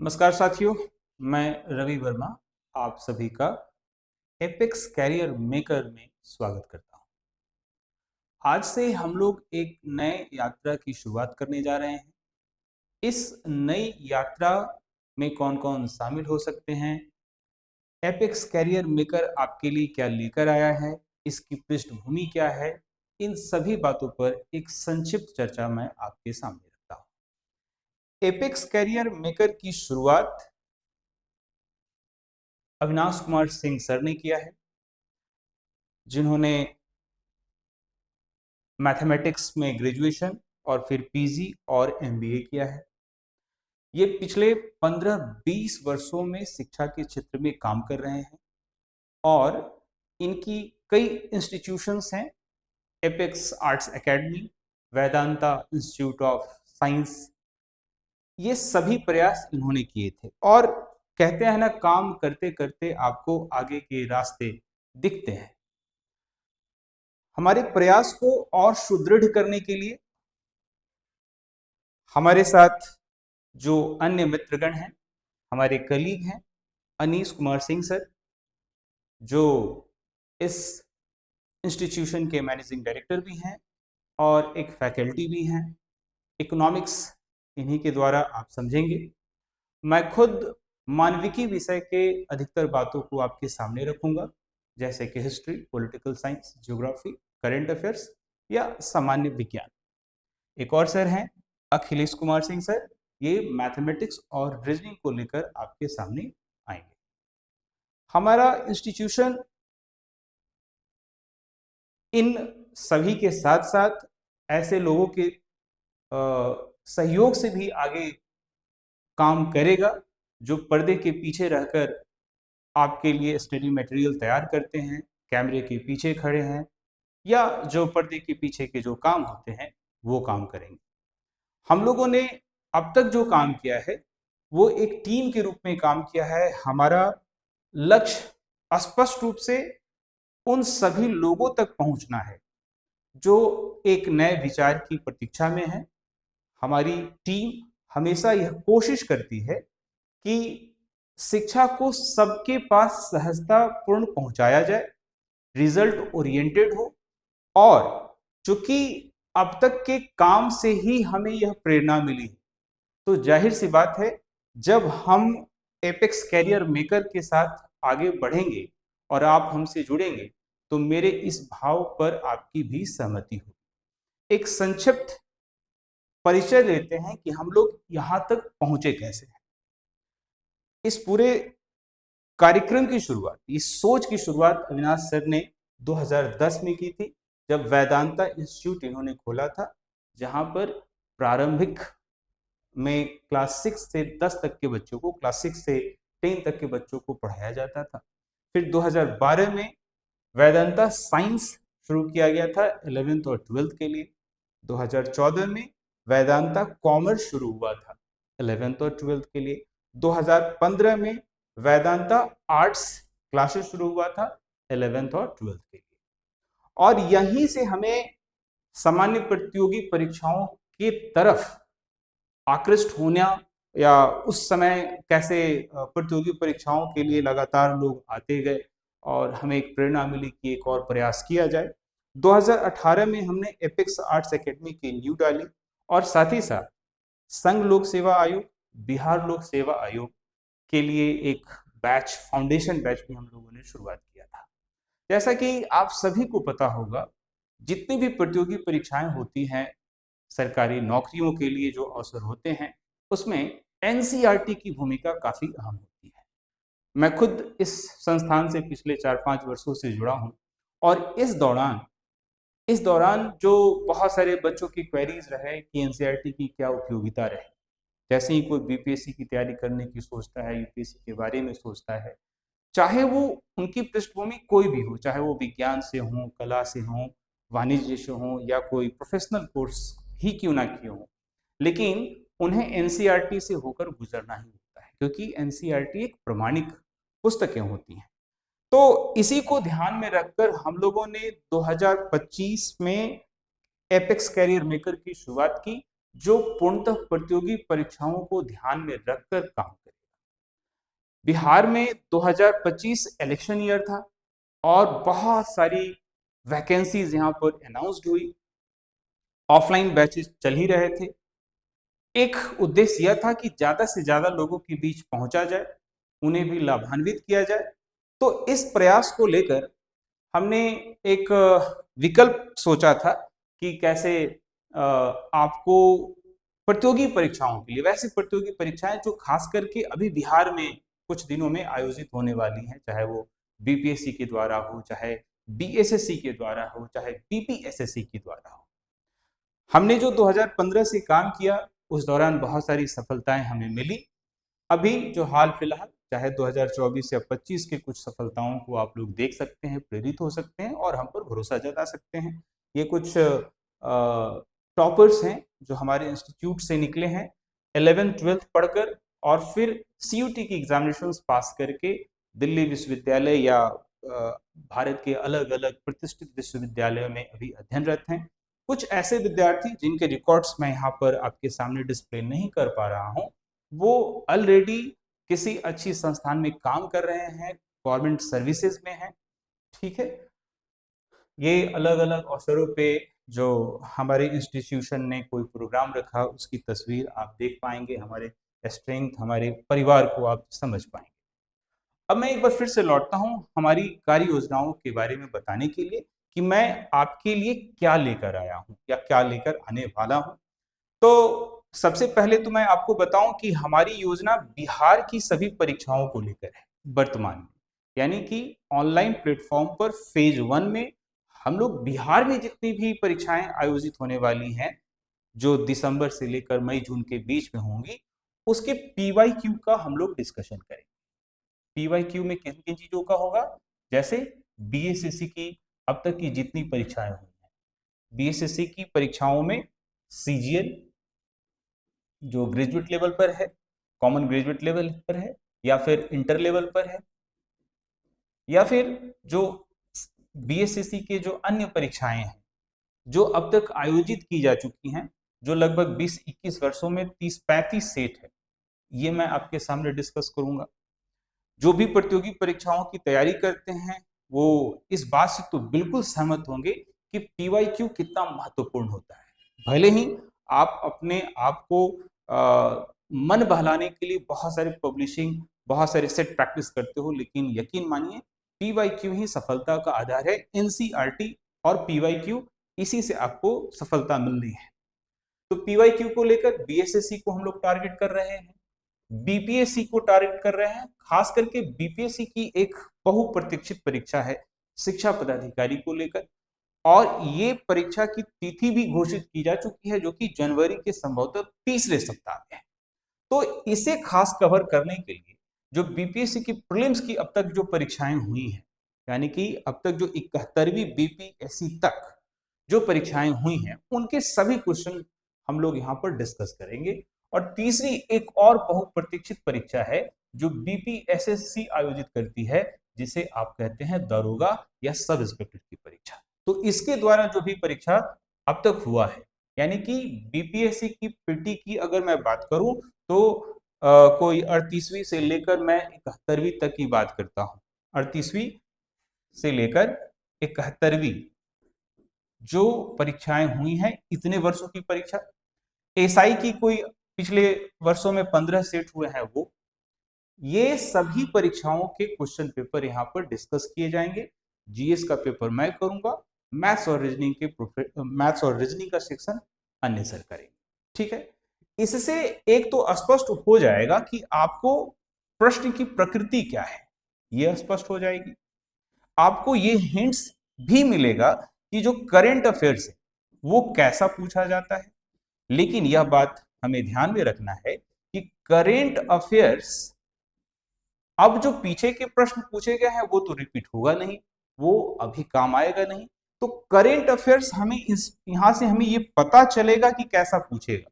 नमस्कार साथियों, मैं रवि वर्मा आप सभी का एपेक्स कैरियर मेकर में स्वागत करता हूं। आज से हम लोग एक नए यात्रा की शुरुआत करने जा रहे हैं। इस नई यात्रा में कौन-कौन शामिल हो सकते हैं, एपेक्स कैरियर मेकर आपके लिए क्या लेकर आया है, इसकी पृष्ठभूमि क्या है, इन सभी बातों पर एक संक्षिप्त चर्चा मैं आपके सामने रखता हूं। एपेक्स कैरियर मेकर की शुरुआत अविनाश कुमार सिंह सर ने किया है, जिन्होंने मैथमेटिक्स में ग्रेजुएशन और फिर पीजी और एमबीए किया है। ये पिछले 15-20 वर्षों में शिक्षा के क्षेत्र में काम कर रहे हैं और इनकी कई इंस्टीट्यूशंस हैं, apex arts academy, Vedanta institute of science. ये सभी प्रयास इन्होंने किए थे और कहते हैं ना, काम करते करते आपको आगे के रास्ते दिखते हैं। हमारे प्रयास को और सुदृढ़ करने के लिए हमारे साथ जो अन्य मित्रगण हैं, हमारे कलीग हैं, अनीश कुमार सिंह सर, जो इस इंस्टीट्यूशन के मैनेजिंग डायरेक्टर भी हैं और एक फैकल्टी भी हैं। इकोनॉमिक्स इन्हीं के द्वारा आप समझेंगे। मैं खुद मानविकी विषय के अधिकतर बातों को आपके सामने रखूंगा, जैसे कि history, political science, geography, current affairs या सामान्य विज्ञान। एक और सर हैं अखिलेश कुमार सिंह सर, ये मैथमेटिक्स और रीजनिंग को लेकर आपके सामने आएंगे। हमारा इंस्टीट्यूशन इन सभी के साथ साथ ऐसे लोगों के सहयोग से भी आगे काम करेगा जो पर्दे के पीछे रहकर आपके लिए स्टडी मटेरियल तैयार करते हैं, कैमरे के पीछे खड़े हैं, या जो पर्दे के पीछे के जो काम होते हैं वो काम करेंगे। हम लोगों ने अब तक जो काम किया है वो एक टीम के रूप में काम किया है। हमारा लक्ष्य स्पष्ट रूप से उन सभी लोगों तक पहुंचना है जो एक नए विचार की प्रतीक्षा में है। हमारी टीम हमेशा यह कोशिश करती है कि शिक्षा को सबके पास सहजतापूर्ण पहुंचाया जाए, रिजल्ट ओरिएंटेड हो, और चूंकि अब तक के काम से ही हमें यह प्रेरणा मिली, तो जाहिर सी बात है जब हम एपेक्स कैरियर मेकर के साथ आगे बढ़ेंगे और आप हमसे जुड़ेंगे तो मेरे इस भाव पर आपकी भी सहमति होगी। एक संक्षिप्त परिचय लेते हैं कि हम लोग यहां तक पहुंचे कैसे हैं। इस पूरे कार्यक्रम की शुरुआत, इस सोच की शुरुआत अविनाश सर ने 2010 में की थी, जब वेदांता इंस्टीट्यूट इन्होंने खोला था, जहां पर प्रारंभिक में क्लास 6 से 10 तक के बच्चों को, क्लास 6 से 10 तक के बच्चों को पढ़ाया जाता था। फिर 2012 में वेदांता साइंस शुरू किया गया था 11th और 12th के लिए। 2014 में वेदांता कॉमर्स शुरू हुआ था 11th और 12th के लिए। 2015 में वेदांता आर्ट्स क्लासेस शुरू हुआ था 11th और 12th के लिए। और यहीं से हमें सामान्य प्रतियोगी परीक्षाओं की तरफ आकृष्ट होना, या उस समय कैसे प्रतियोगी परीक्षाओं के लिए लगातार लोग आते गए और हमें एक प्रेरणा मिली कि एक और प्रयास किया जाए। 2018 में हमने एपेक्स आर्ट्स एकेडमी की नींव डाली और साथ ही साथ संघ लोक सेवा आयोग, बिहार लोक सेवा आयोग के लिए एक बैच, फाउंडेशन बैच भी हम लोगों ने शुरुआत किया था। जैसा कि आप सभी को पता होगा, जितनी भी प्रतियोगी परीक्षाएं होती हैं, सरकारी नौकरियों के लिए जो अवसर होते हैं, उसमें एनसीईआरटी की भूमिका काफी अहम होती है। मैं खुद इस संस्थान से पिछले 4-5 वर्षों से जुड़ा हूं और इस दौरान जो बहुत सारे बच्चों की क्वेरीज रहे कि एनसीईआरटी की क्या उपयोगिता रहे। जैसे ही कोई बीपीएससी की तैयारी करने की सोचता है, यूपीएससी के बारे में सोचता है, चाहे वो उनकी पृष्ठभूमि कोई भी हो, चाहे वो विज्ञान से हो, कला से हो, वाणिज्य से हो, या कोई प्रोफेशनल कोर्स ही क्यों ना किए हो, लेकिन उन्हें एनसीईआरटी से होकर गुजरना ही होता है, क्योंकि एनसीईआरटी एक प्रमाणिक पुस्तकें होती हैं। तो इसी को ध्यान में रखकर हम लोगों ने 2025 में एपेक्स कैरियर मेकर की शुरुआत की, जो पूर्णतः प्रतियोगी परीक्षाओं को ध्यान में रखकर काम करे। बिहार में 2025 इलेक्शन ईयर था और बहुत सारी वैकेंसीज यहाँ पर अनाउंस्ड हुई। ऑफलाइन बैचेस चल ही रहे थे। एक उद्देश्य यह था कि ज़्यादा से ज़्यादा लोगों के बीच पहुंचा जाए, उन्हें भी लाभान्वित किया जाए। तो इस प्रयास को लेकर हमने एक विकल्प सोचा था कि कैसे आपको प्रतियोगी परीक्षाओं के लिए, वैसी प्रतियोगी परीक्षाएं जो खास करके अभी बिहार में कुछ दिनों में आयोजित होने वाली हैं, चाहे वो बीपीएससी के द्वारा हो, चाहे बीएसएससी के द्वारा हो, चाहे बीपीएसएससी के द्वारा हो। हमने जो 2015 से काम किया उस दौरान बहुत सारी सफलताएं हमें मिली। अभी जो हाल फिलहाल चाहे 2024 या 25 के कुछ सफलताओं को आप लोग देख सकते हैं, प्रेरित हो सकते हैं और हम पर भरोसा जता सकते हैं। ये कुछ टॉपर्स हैं जो हमारे इंस्टीट्यूट से निकले हैं 11th-12th पढ़कर और फिर सीयूटी की एग्जामिनेशंस पास करके दिल्ली विश्वविद्यालय या भारत के अलग अलग प्रतिष्ठित विश्वविद्यालयों में अभी अध्ययनरत हैं। कुछ ऐसे विद्यार्थी जिनके रिकॉर्ड्स मैं यहाँ पर आपके सामने डिस्प्ले नहीं कर पा रहा हूँ, वो ऑलरेडी किसी अच्छी संस्थान में काम कर रहे हैं, गवर्नमेंट सर्विसेज में हैं। ठीक है, ये अलग अलग अवसरों पे जो हमारे इंस्टीट्यूशन ने कोई प्रोग्राम रखा उसकी तस्वीर आप देख पाएंगे, हमारे स्ट्रेंथ, हमारे परिवार को आप समझ पाएंगे। अब मैं एक बार फिर से लौटता हूँ हमारी कार्य योजनाओं के बारे में बताने के लिए कि मैं आपके लिए क्या लेकर आया हूँ या क्या लेकर आने वाला हूँ। तो सबसे पहले तो मैं आपको बताऊं कि हमारी योजना बिहार की सभी परीक्षाओं को लेकर है वर्तमान में, यानी कि ऑनलाइन प्लेटफॉर्म पर फेज 1 में हम लोग बिहार में जितनी भी परीक्षाएं आयोजित होने वाली हैं, जो दिसंबर से लेकर मई जून के बीच में होंगी, उसके पीवाईक्यू का हम लोग डिस्कशन करेंगे। पीवाईक्यू में किन किन चीजों का होगा, जैसे बीएसएससी की अब तक की जितनी परीक्षाएं हुई हैं, बीएसएससी की परीक्षाओं में सीजीएल जो ग्रेजुएट लेवल पर है, कॉमन ग्रेजुएट लेवल पर है, या फिर इंटर लेवल पर है, या फिर जो बीएसएससी के जो अन्य परीक्षाएं हैं जो अब तक आयोजित की जा चुकी हैं, जो लगभग 20-21 वर्षों में 30-35 सेट है, ये मैं आपके सामने डिस्कस करूंगा। जो भी प्रतियोगी परीक्षाओं की तैयारी करते हैं वो इस बात से तो बिल्कुल सहमत होंगे कि पीवाईक्यू कितना महत्वपूर्ण होता है। भले ही आप अपने आप को मन बहलाने के लिए बहुत सारे पब्लिशिंग, बहुत सारे सेट प्रैक्टिस करते हो, लेकिन यकीन मानिए पीवाईक्यू ही सफलता का आधार है। एनसीईआरटी और पीवाईक्यू, इसी से आपको सफलता मिलनी है। तो पीवाईक्यू को लेकर बीएसएससी को हम लोग टारगेट कर रहे हैं, बीपीएससी को टारगेट कर रहे हैं। खास करके बीपीएससी की एक बहुप्रतीक्षित परीक्षा है शिक्षा पदाधिकारी को लेकर, और ये परीक्षा की तिथि भी घोषित की जा चुकी है जो कि जनवरी के संभवतः तीसरे सप्ताह में है। तो इसे खास कवर करने के लिए जो बीपीएससी की प्रीलिम्स की अब तक जो परीक्षाएं हुई हैं, यानी कि अब तक जो 71वीं बीपीएससी तक जो परीक्षाएं हुई हैं, उनके सभी क्वेश्चन हम लोग यहाँ पर डिस्कस करेंगे। और तीसरी एक और बहुप्रतीक्षित परीक्षा है जो बीपीएसएससी आयोजित करती है, जिसे आप कहते हैं दरोगा या सब इंस्पेक्टर की परीक्षा। तो इसके द्वारा जो भी परीक्षा अब तक हुआ है, यानी कि बीपीएससी की पीटी की अगर मैं बात करूं तो कोई 38वीं से लेकर मैं 71वीं तक की बात करता हूं। 38वीं से लेकर 71वीं जो परीक्षाएं हुई हैं, इतने वर्षों की परीक्षा। एसआई की कोई पिछले वर्षों में 15 सेट हुए हैं, वो ये सभी परीक्षाओं के क्वेश्चन पेपर यहाँ पर डिस्कस किए जाएंगे। जीएस का पेपर मैं करूंगा, मैथ्स और रीजनिंग का सेक्शन अन्य सर करेंगे। ठीक है, इससे एक तो स्पष्ट हो जाएगा कि आपको प्रश्न की प्रकृति क्या है, यह स्पष्ट हो जाएगी। आपको ये हिंट्स भी मिलेगा कि जो करंट अफेयर्स है वो कैसा पूछा जाता है। लेकिन यह बात हमें ध्यान में रखना है कि करंट अफेयर्स अब जो पीछे के प्रश्न पूछे गए हैं वो तो रिपीट होगा नहीं, वो अभी काम आएगा नहीं। तो करंट अफेयर्स हमें यहां से हमें ये पता चलेगा कि कैसा पूछेगा।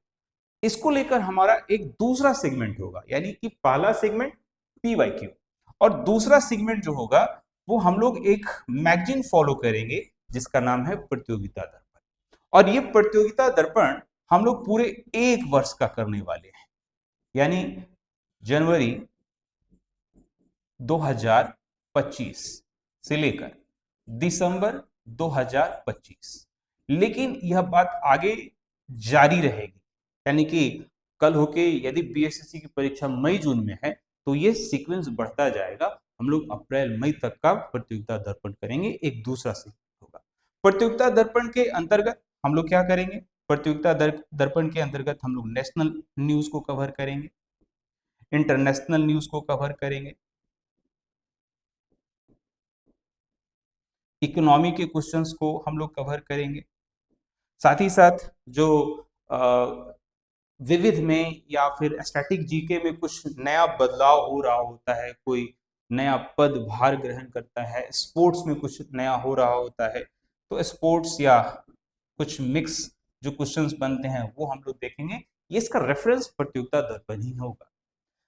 इसको लेकर हमारा एक दूसरा सेगमेंट होगा, यानी कि पहला सेगमेंट पीवाईक्यू और दूसरा सेगमेंट जो होगा वो हम लोग एक मैगजीन फॉलो करेंगे जिसका नाम है प्रतियोगिता दर्पण। और ये प्रतियोगिता दर्पण हम लोग पूरे 1 वर्ष का करने वाले हैं, यानी जनवरी, 2025 से लेकर दिसंबर 2025, लेकिन यह बात आगे जारी रहेगी। यानी कि कल होके यदि बीएसएससी की परीक्षा मई जून में है तो ये सीक्वेंस बढ़ता जाएगा। हम लोग अप्रैल मई तक का प्रतियोगिता दर्पण करेंगे, एक दूसरा सीक्वेंस होगा। प्रतियोगिता दर्पण के अंतर्गत हम लोग क्या करेंगे? प्रतियोगिता दर्पण के अंतर्गत हम लोग नेशनल न्यूज को कवर करेंगे, इंटरनेशनल न्यूज को कवर करेंगे, इकोनॉमी के क्वेश्चंस को हम लोग कवर करेंगे, साथ ही साथ जो विविध में या फिर स्टैटिक जीके में कुछ नया बदलाव हो रहा होता है, कोई नया पद भार ग्रहण करता है, स्पोर्ट्स में कुछ नया हो रहा होता है, तो स्पोर्ट्स या कुछ मिक्स जो क्वेश्चंस बनते हैं वो हम लोग देखेंगे। ये इसका रेफरेंस प्रतियोगिता दर्पण ही होगा।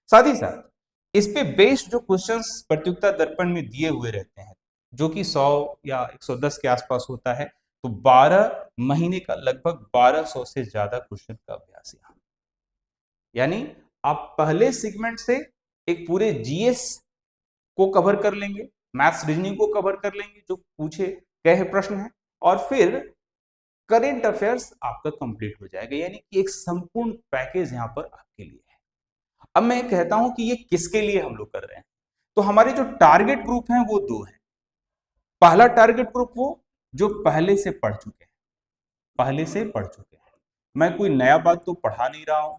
साथ ही साथ इस पे बेस्ड जो क्वेश्चंस प्रतियोगिता दर्पण में दिए हुए रहते हैं, जो कि 100 या 110 के आसपास होता है, तो 12 महीने का लगभग 1200 से ज्यादा क्वेश्चन का अभ्यास यहाँ। यानी आप पहले सेगमेंट से एक पूरे जीएस को कवर कर लेंगे, मैथ्स रीजनिंग को कवर कर लेंगे जो पूछे गए प्रश्न है, और फिर करेंट अफेयर्स आपका कंप्लीट हो जाएगा। यानी कि एक संपूर्ण पैकेज यहाँ पर आपके लिए है। अब मैं कहता हूं कि ये किसके लिए हम लोग कर रहे हैं, तो हमारे जो टारगेट ग्रुप हैं वो दो हैं। पहला टारगेट ग्रुप वो जो पहले से पढ़ चुके हैं, पहले से पढ़ चुके हैं। मैं कोई नया बात तो पढ़ा नहीं रहा हूं,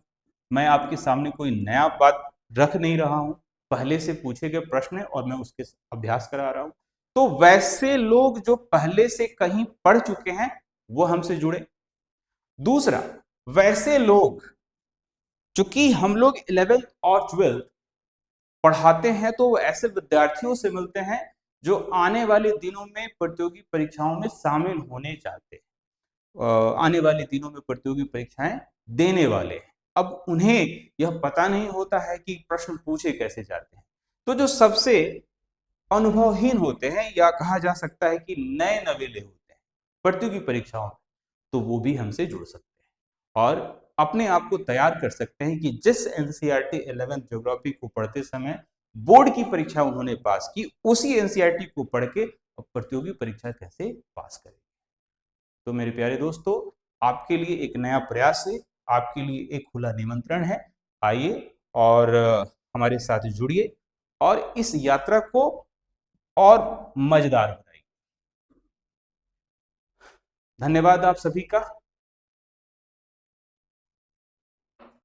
मैं आपके सामने कोई नया बात रख नहीं रहा हूं, पहले से पूछे गए प्रश्न है और मैं उसके अभ्यास करा रहा हूं। तो वैसे लोग जो पहले से कहीं पढ़ चुके हैं वो हमसे जुड़े। दूसरा, वैसे लोग, चूंकि हम लोग 11th और 12th पढ़ाते हैं, तो ऐसे विद्यार्थियों से मिलते हैं जो आने वाले दिनों में प्रतियोगी परीक्षाओं में शामिल होने चाहते हैं, आने वाले दिनों में प्रतियोगी परीक्षाएं देने वाले हैं। अब उन्हें यह पता नहीं होता है कि प्रश्न पूछे कैसे जाते हैं, तो जो सबसे अनुभवहीन होते हैं या कहा जा सकता है कि नए नवेले होते हैं प्रतियोगी परीक्षाओं में, तो वो भी हमसे जुड़ सकते हैं और अपने आप को तैयार कर सकते हैं कि जिस एनसीईआरटी 11th ज्योग्राफी को पढ़ते समय बोर्ड की परीक्षा उन्होंने पास की, उसी एनसीईआरटी को पढ़ के प्रतियोगी परीक्षा कैसे पास करें। तो मेरे प्यारे दोस्तों, आपके लिए एक नया प्रयास है, आपके लिए एक खुला निमंत्रण है। आइए और हमारे साथ जुड़िए और इस यात्रा को और मजेदार बनाइए। धन्यवाद आप सभी का।